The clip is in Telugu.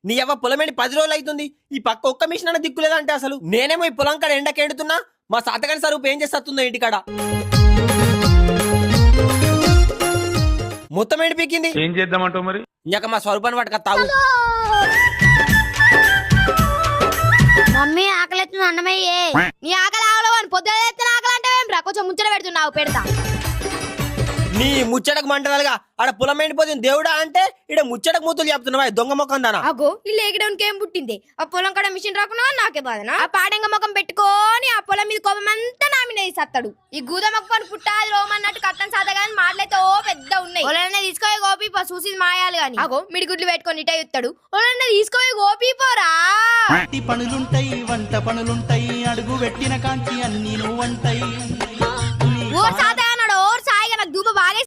నీ అవ్వ పొలమేంటి 10 రోజులు అవుతుంది. ఈ పక్క ఒక్క మిషన్ అన్న దిక్కులేదంటే అసలు నేనేమో ఈ పొలం కాడ ఎండకెండుతున్నా. మా సాతగాని సరుపు ఏం చేస్తుందో ఇంటికాడ మొత్తం ఎండి పీకింది. ఏం చేద్దామంటావు మరి? ఇంక మా స్వరూపాన్ని పట్టుకొస్తావు. మమ్మీ ఆకలి అన్నమయ్యే. నీ ఆకలి ఆవలో అని పొద్దున ఆకలి అంటే కొంచెం ముచ్చట పెడుతున్నావు. పెడతా నీ ముచ్చటకు మంటలుగా ఆడ పొలం ఎండిపోతుంది దేవుడా అంటే ఇడ ముచ్చటకు మూతులు చెప్తున్నావా దొంగ మొక్కం దానా? అగో ఇల్లు ఎగడానికి ఏం పుట్టింది? ఆ పొలం కాడ మిషన్ రాకున్నా నాకే బాధనా? ఆ పాడంగ ముఖం పెట్టుకొని ఆ పొలం మీద కోపం అంతా నా మీద వేసేస్తాడు. ఈ గూద మొక్కని పుట్టాది రోమన్నట్టు కట్టం సాధగాని మాటలైతే ఓ పెద్ద ఉన్నాయి. పొలనే తీసుకోయి గోపి చూసి మాయాలి గాని అగో మిడిగుడ్లు పెట్టుకొని ఇట ఇస్తాడు. పొలనే తీసుకోయి గోపి పోరా. పనులుంటాయి, వంట పనులుంటాయి, అడుగు పెట్టిన కాంచి అన్ని నువ్వంటాయి. ఓ సాధ అన్నాడు. ఓ సాయిగా నాకు దూప బాగా